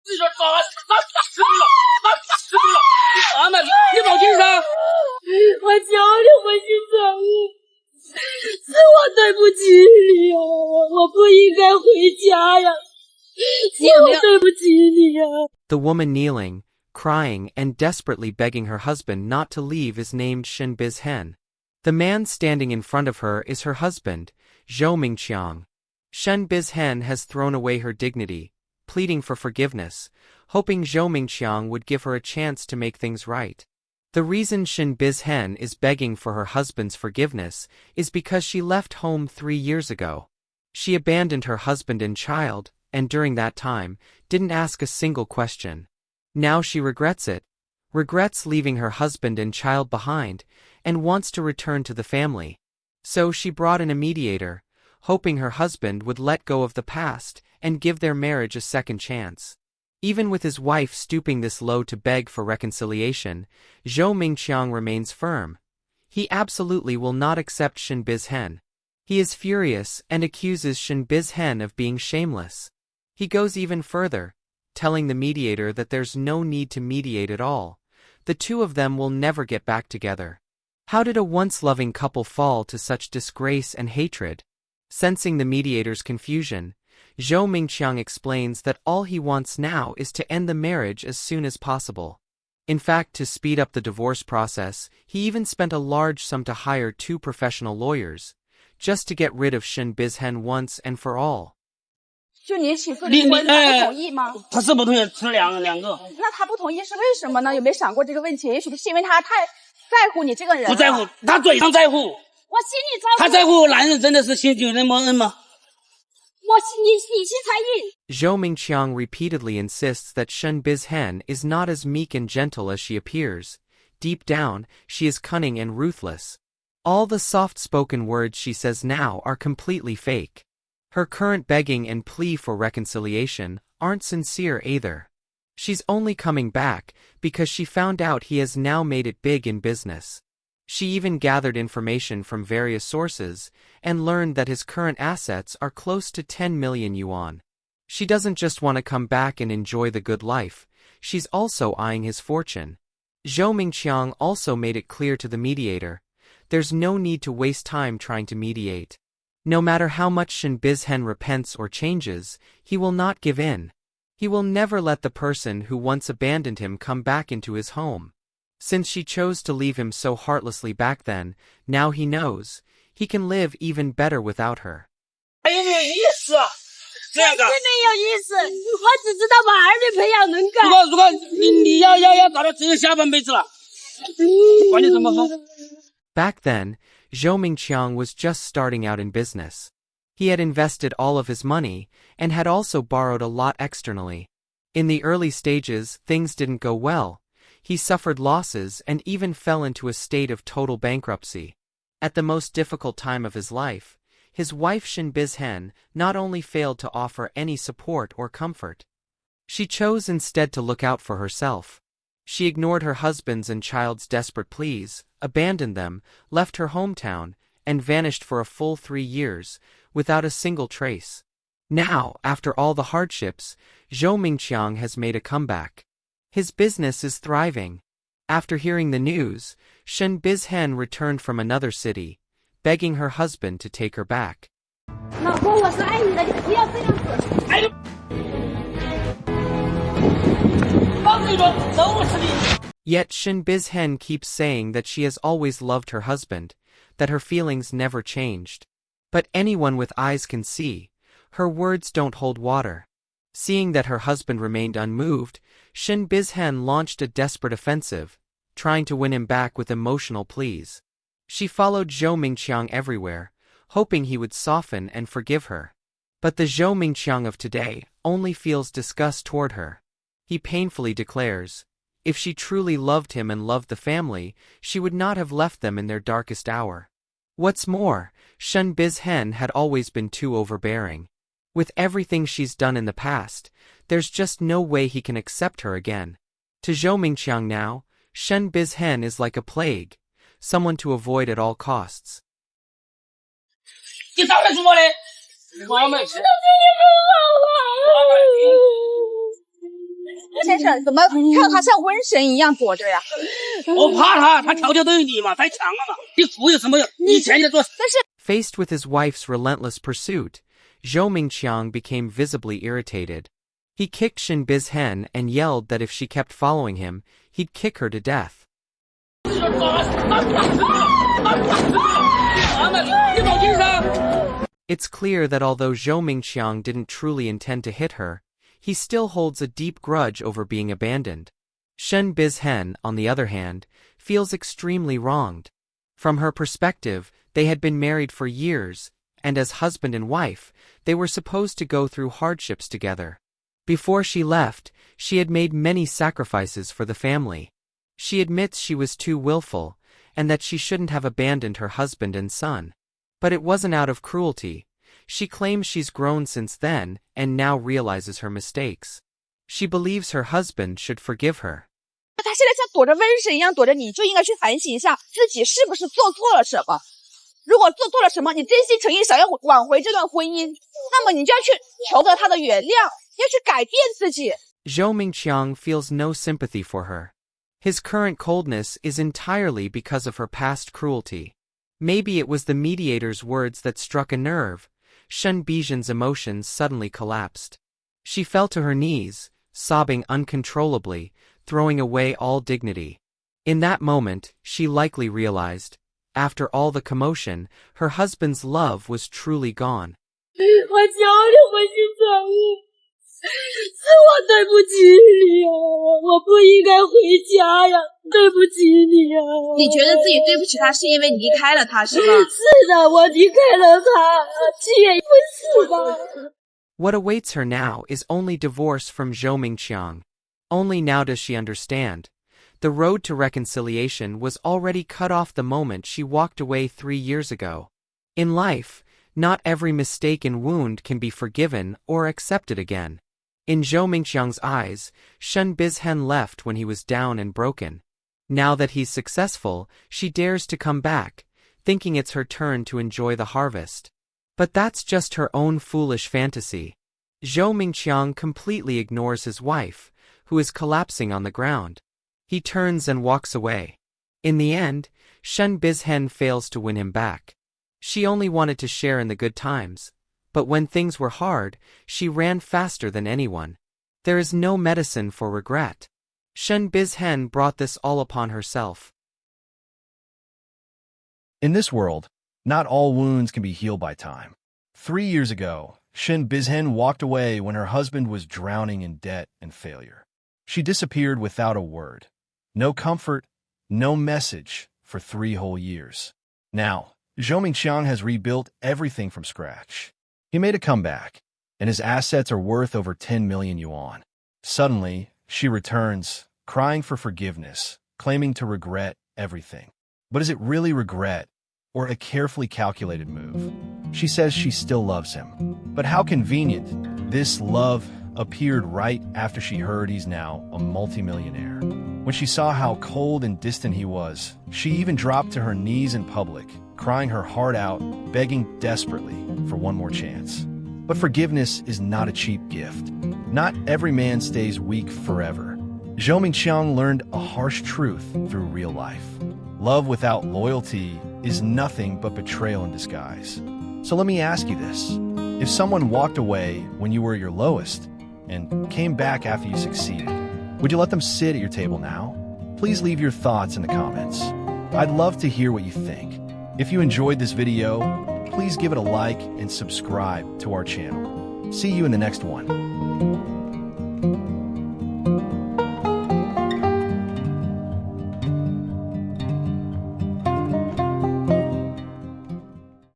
你说打死你了，打死你了！阿曼，你报警噻！我求你回去找我，是我对不起你啊，我不应该回家呀，是我对不起你啊。The woman kneeling, crying, and desperately begging her husband not to leave is named Shin Biz-hen. The man standing in front of her is her husband, Zhou Mingqiang. Shen Biz-hen has thrown away her dignity, pleading for forgiveness, hoping Zhou Mingqiang would give her a chance to make things right. The reason Shin Biz-hen is begging for her husband's forgiveness is because she left home 3 years ago. She abandoned her husband and child, and during that time, didn't ask a single question. Now she regrets it, regrets leaving her husband and child behind, and wants to return to the family. So she brought in a mediator, hoping her husband would let go of the past and give their marriage a second chance. Even with his wife stooping this low to beg for reconciliation, Zhou Mingqiang remains firm. He absolutely will not accept Shin Biz-hen. He is furious and accuses Shin Biz-hen of being shameless. He goes even further, telling the mediator that there's no need to mediate at all. The two of them will never get back together. How did a once-loving couple fall to such disgrace and hatred? Sensing the mediator's confusion, Zhou Mingqiang explains that all he wants now is to end the marriage as soon as possible. In fact, to speed up the divorce process, he even spent a large sum to hire 2 professional lawyers, just to get rid of Shin Biz-hen once and for all. 就您起诉离婚，他不同意吗？他是不同意，吃两个。那他不同意是为什么呢？有没有想过这个问题？也许是因为他太在乎你这个人了。不在乎，他嘴上在乎。我心里在乎。他在乎男人真的是心就那么恩吗？你先才应。Zhou Mingqiang repeatedly insists that Shen Biz-hen is not as meek and gentle as she appears. Deep down, she is cunning and ruthless. All the soft-spoken words she says now are completely fake. Her current begging and plea for reconciliation aren't sincere either. She's only coming back because she found out he has now made it big in business. She even gathered information from various sources and learned that his current assets are close to 10 million yuan. She doesn't just want to come back and enjoy the good life, she's also eyeing his fortune. Zhou Mingqiang also made it clear to the mediator, there's no need to waste time trying to mediate. No matter how much Shin Biz-hen repents or changes, he will not give in. He will never let the person who once abandoned him come back into his home. Since she chose to leave him so heartlessly back then, now he knows, he can live even better without her. 还有没有意思啊？这样的。没有意思，我只知道把儿女培养能干。如果你要找到只有下半辈子了，管你怎么说。Back then, Zhou Mingqiang was just starting out in business. He had invested all of his money, and had also borrowed a lot externally. In the early stages, things didn't go well. He suffered losses and even fell into a state of total bankruptcy. At the most difficult time of his life, his wife Shin Biz-hen not only failed to offer any support or comfort. She chose instead to look out for herself. She ignored her husband's and child's desperate pleas, abandoned them, left her hometown, and vanished for a full 3 years, without a single trace. Now, after all the hardships, Zhou Mingqiang has made a comeback. His business is thriving. After hearing the news, Shen Biz-hen returned from another city, begging her husband to take her back. 老公，我是爱你的，你不要这样子。哎呦！帮你说，都是你。 Yet Shin Biz-hen keeps saying that she has always loved her husband, that her feelings never changed. But anyone with eyes can see, her words don't hold water. Seeing that her husband remained unmoved, Shin Biz-hen launched a desperate offensive, trying to win him back with emotional pleas. She followed Zhou Mingqiang everywhere, hoping he would soften and forgive her. But the Zhou Mingqiang of today only feels disgust toward her. He painfully declares, if she truly loved him and loved the family, she would not have left them in their darkest hour. What's more, Shen Biz-hen had always been too overbearing. With everything she's done in the past, there's just no way he can accept her again. To Zhou Mingqiang now, Shen Biz-hen is like a plague, someone to avoid at all costs. 你早点说嘞，我没事。先生，怎么看他像瘟神一样躲着呀？我怕他条件都有你嘛，太强了嘛，你服有什么用？以前你做。但是 Faced with his wife's relentless pursuit, Zhou Mingqiang became visibly irritated. He kicked Shen Bizhen and yelled that if she kept following him, he'd kick her to death. It's clear that although Zhou Mingqiang didn't truly intend to hit her, he still holds a deep grudge over being abandoned. Shen Bizhen, on the other hand, feels extremely wronged. From her perspective, they had been married for years, and as husband and wife, they were supposed to go through hardships together. Before she left, she had made many sacrifices for the family. She admits she was too willful, and that she shouldn't have abandoned her husband and son. But it wasn't out of cruelty. She claims she's grown since then, and now realizes her mistakes. She believes her husband should forgive her. 他现在像躲着瘟神一样躲着你，就应该去反省一下自己是不是做错了什么。如果做错了什么，你真心诚意想要挽回这段婚姻，那么你就要去求得他的原谅，要去改变自己。Zhou Mingqiang feels no sympathy for her. His current coldness is entirely because of her past cruelty. Maybe it was the mediator's words that struck a nerve. Shen Bizhen's emotions suddenly collapsed. She fell to her knees, sobbing uncontrollably, throwing away all dignity. In that moment, she likely realized, after all the commotion, her husband's love was truly gone. 我求你回心转意，是我对不起你啊，我不应该回家呀，对不起你啊。你觉得自己对不起他，是因为你离开了他，是吗？是的，我离开了他，气也不是吧。What awaits her now is only divorce from Zhou Mingqiang. Only now does she understand. The road to reconciliation was already cut off the moment she walked away 3 years ago. In life, not every mistake and wound can be forgiven or accepted again. In Zhou Mingqiang's eyes, Shen Bizhen left when he was down and broken. Now that he's successful, she dares to come back, thinking it's her turn to enjoy the harvest. But that's just her own foolish fantasy. Zhou Mingqiang completely ignores his wife, who is collapsing on the ground. He turns and walks away. In the end, Shen Bizhen fails to win him back. She only wanted to share in the good times, but when things were hard, she ran faster than anyone. There is no medicine for regret. Shen Bizhen brought this all upon herself. In this world, not all wounds can be healed by time. 3 years ago, Shen Bizhen walked away when her husband was drowning in debt and failure. She disappeared without a word. No comfort, no message for 3 whole years. Now, Zhou Mingqiang has rebuilt everything from scratch. He made a comeback, and his assets are worth over 10 million yuan. Suddenly, she returns, crying for forgiveness, claiming to regret everything. But is it really regret, or a carefully calculated move? She says she still loves him. But how convenient. This love appeared right after she heard he's now a multi-millionaire. When she saw how cold and distant he was, she even dropped to her knees in public, crying her heart out, begging desperately for one more chance. But forgiveness is not a cheap gift. Not every man stays weak forever. Zhou Mingqiang learned a harsh truth through real life. Love without loyalty is nothing but betrayal in disguise. So let me ask you this. If someone walked away when you were your lowest and came back after you succeeded, would you let them sit at your table now? Please leave your thoughts in the comments. I'd love to hear what you think. If you enjoyed this video, please give it a like and subscribe to our channel. See you in the next one.